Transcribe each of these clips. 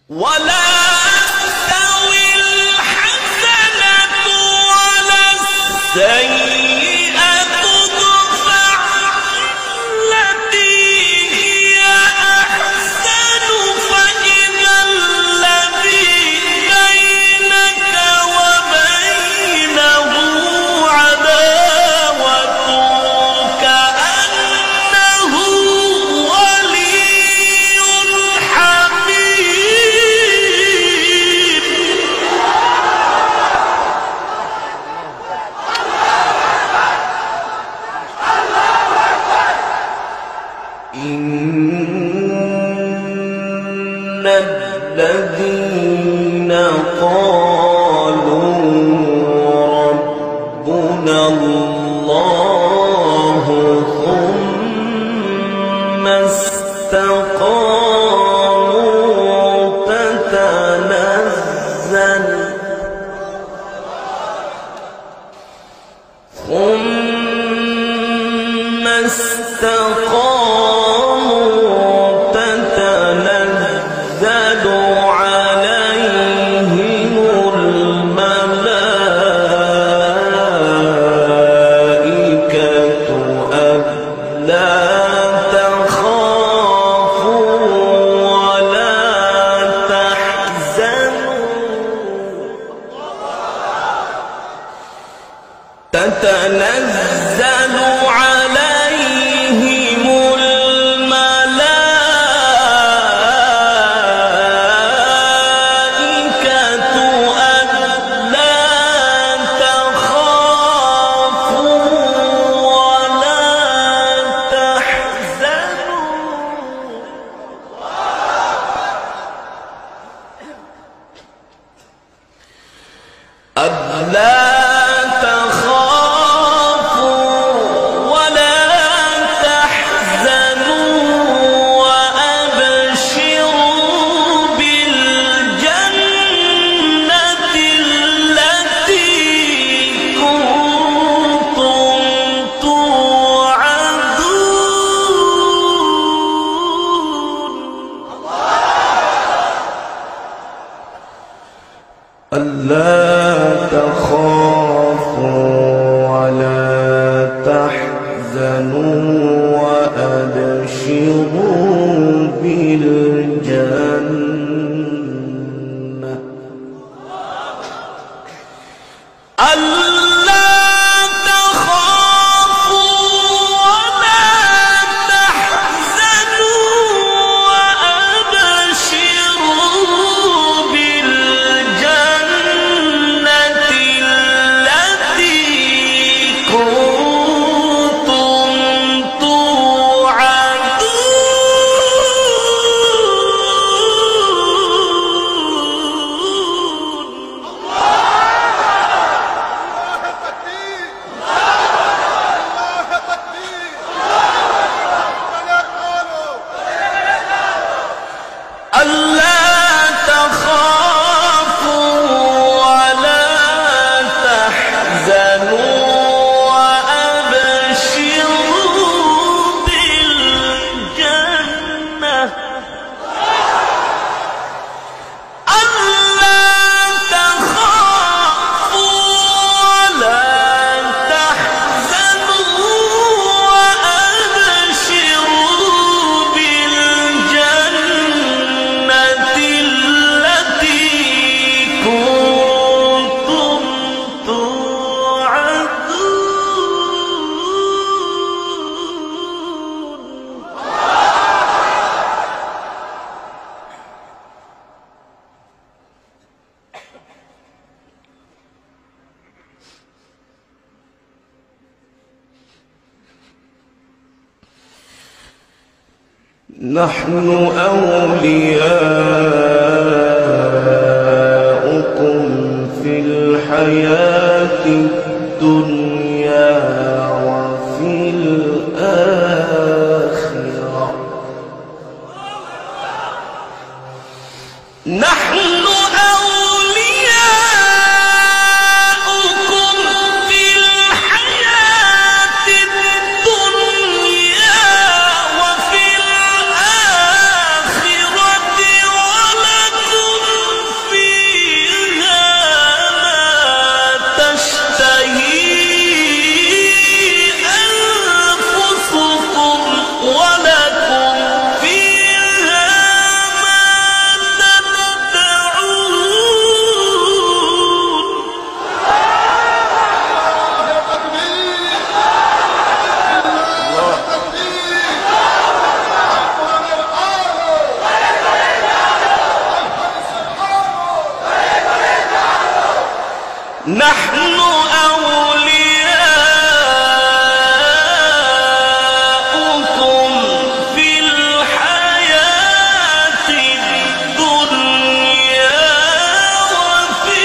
ولا تستوي الحسنة ولا السيئة ادفع بالتي هي أحسن فإذا الذي بينك وبينه عداوة كأنه ولي حميم. إن الذين قالوا ربنا الله ثم استقاموا تتنزل عليهم الملائكة ألا تخافوا ولا تحزنوا تتنزل عليهم الملائكة ألا تخافوا ولا تحزنوا ألا تخافوا ولا تحزنوا وأبشروا بالجنة ألا تخافوا ولا تحزنوا وأبشروا بالجنة التي كنتم نحن أولياؤكم في الحياة الدنيا وفي الآخرة نحن ولكم نحن أولياؤكم في الحياة الدنيا وفي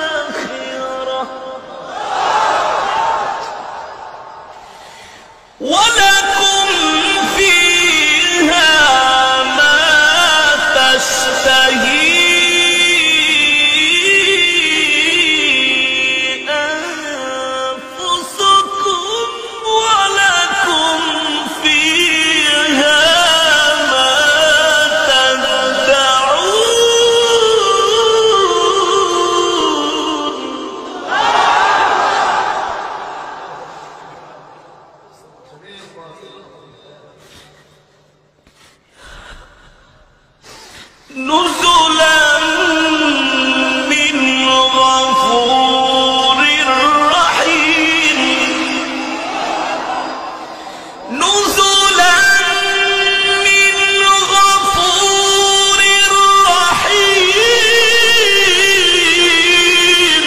الآخرة ولكم فيها ما تشتهي نزلا من غفور رحيم نزلا من غفور رحيم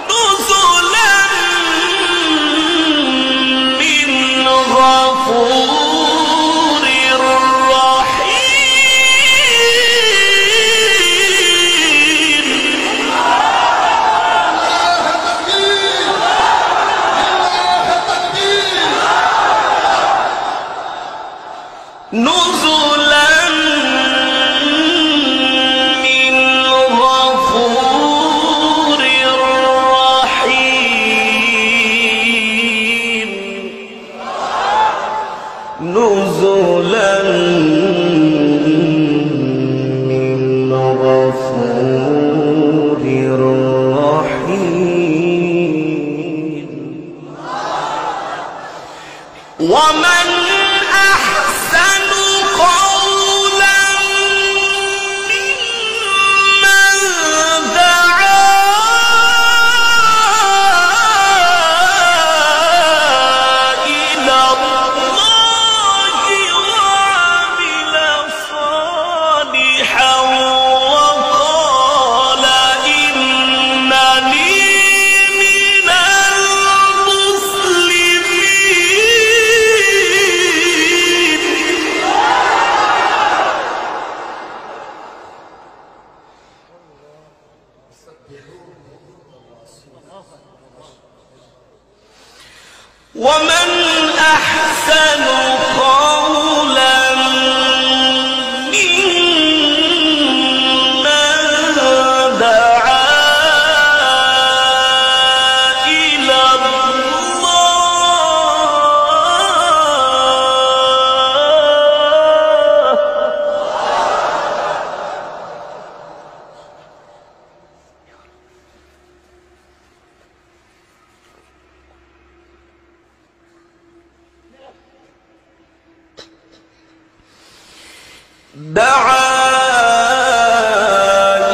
نزلا من غفور نزلا من غفور رحيم نزلا من غفور رحيم ومن أحسن قولا ممن دعا إلى الله وعمل صالحا وقال إنني من المسلمين ومن أحسن قولا ممن دعا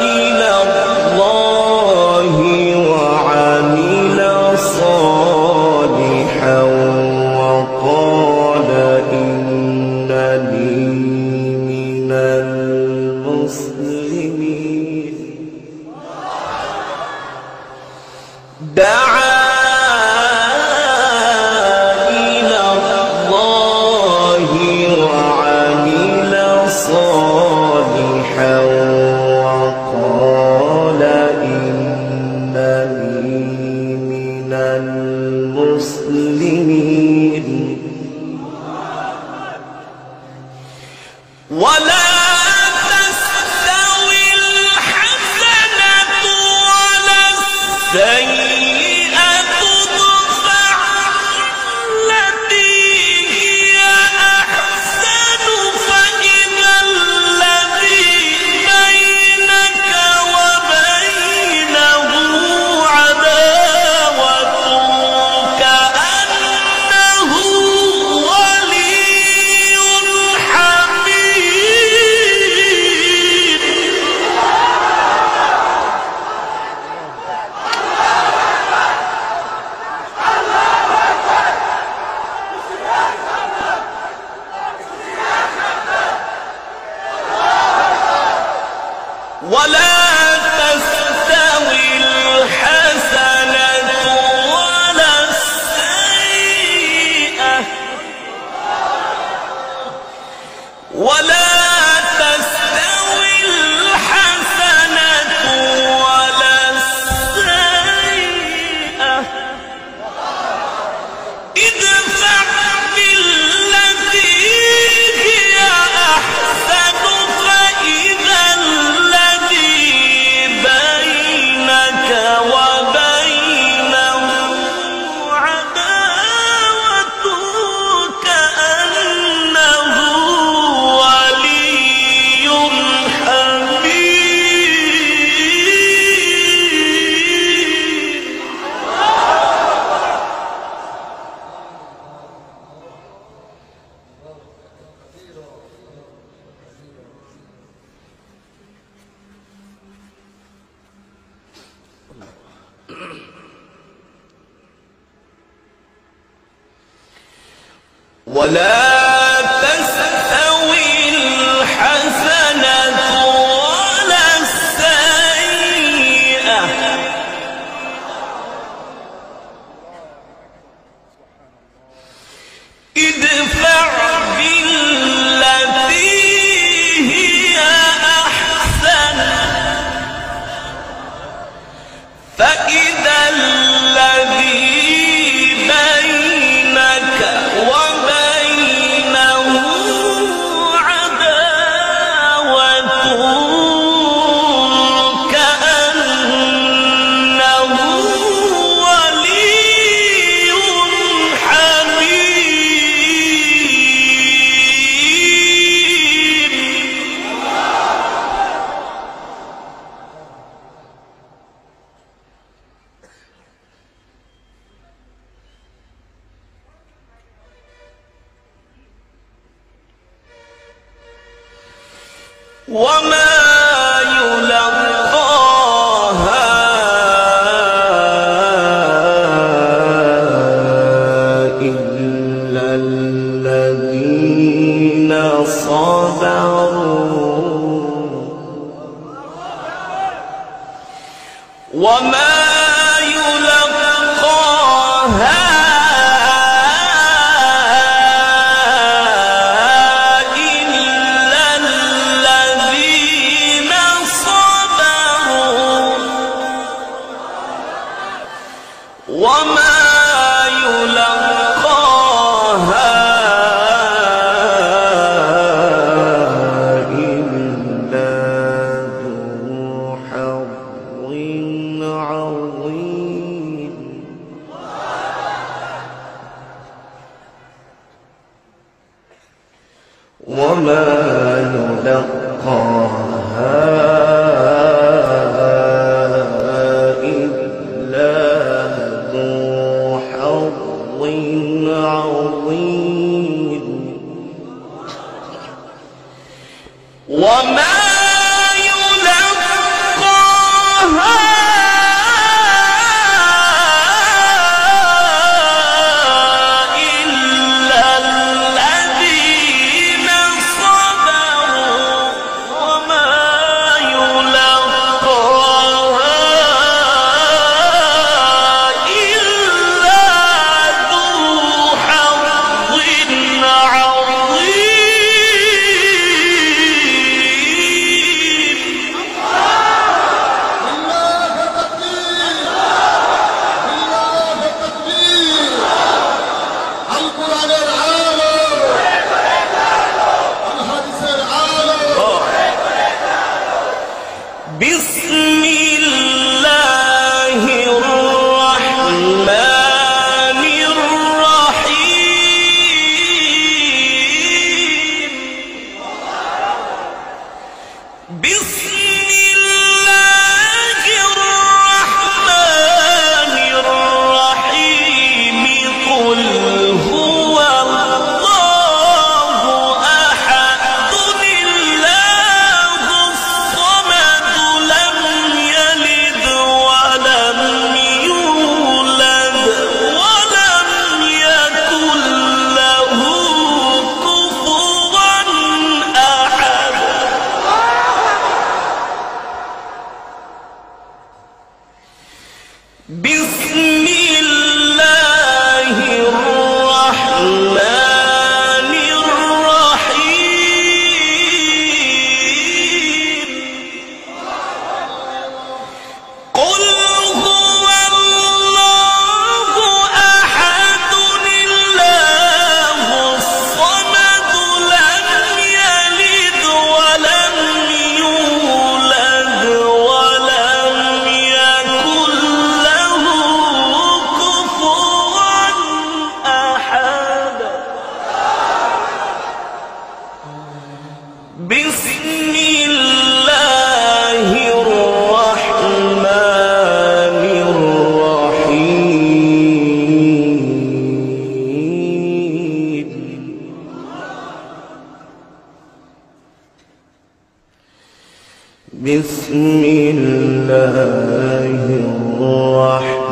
إلى الله وعمل صالحا وقال إنني من المسلمين دعا إلى الله وعمل صالحا وقال إنني من المسلمين ولا تستوي الحسنة ولا السيئة ادفع التي هي أحسن فإذا الذي بينك وبينه عداوة كأنه ولي حميم ولا تستوي الحسنة ولا السيئة ادفع بالتي هي أحسن فإذا الذي بينك وبينه عداوة كأنه ولي وما يلقاها إلا الذين صبروا وما يلقاها وما يلقاها إلا ذو حظ عظيم وما يلقاها وما يلقاها إلا الذين صبروا وما يلقاها إلا ذو حظ بسم الله الرحمن الرحيم بسم الله الرحمن الرحيم قل هو الله أحد الله الصمد لم يلد ولم يولد ولم يكن له كفوا أحد بسم الله الرحمن الرحيم قل هو الله أحد الله الصمد لم يلد ولم يولد ولم يكن له كفوا أحد بسم الله الرحمن الرحيم بسم الله الرحمن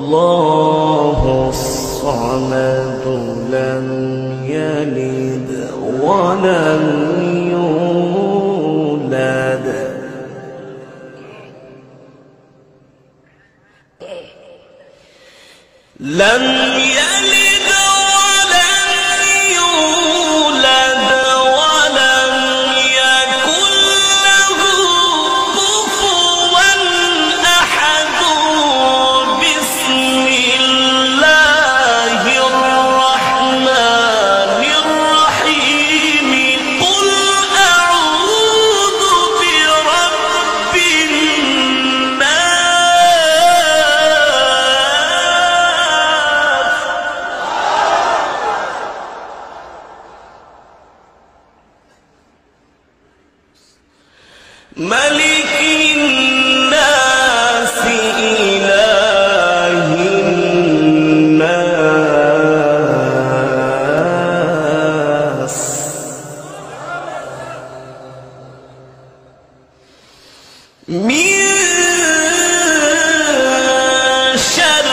الله الصمد لم يلد ولم يولد لم يلد ولم يولد ولم يكن له كفوا أحد بسم الله الرحمن الرحيم قل أعوذ برب ملك الناس إله الناس من شر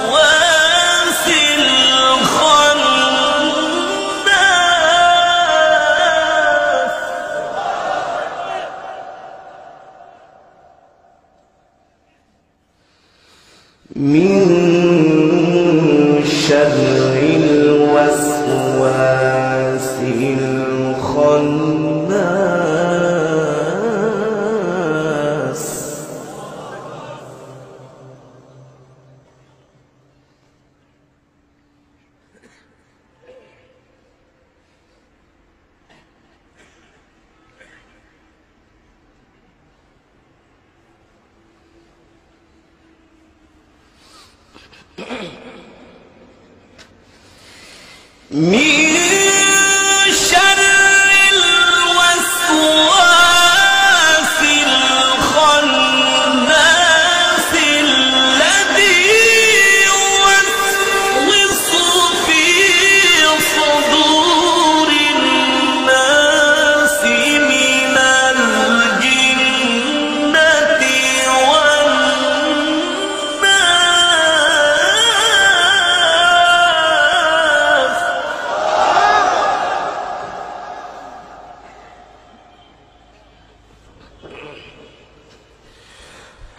الوسواس من شر الوسواس الخناس من شر الوسواس الخناس الذي يوسوس في صدور الناس من الجنة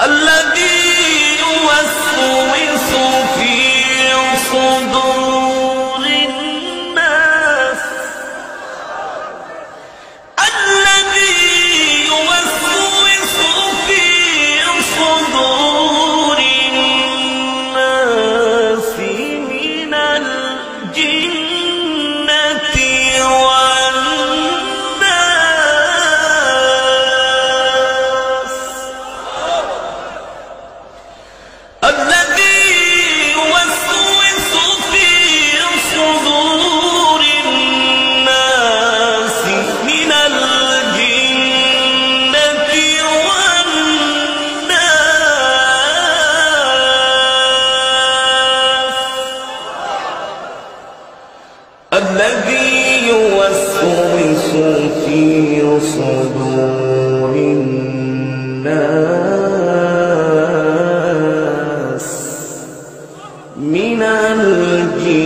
الذي يوسوس في صدور الناس الذي يوسوس في صدور الناس من الجنة الذي يوسوس في صدور الناس من الجنة والناس الذي يوسوس في صدور الناس من الجنة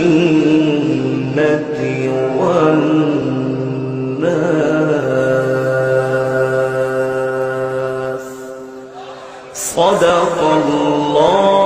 والناس صدق الله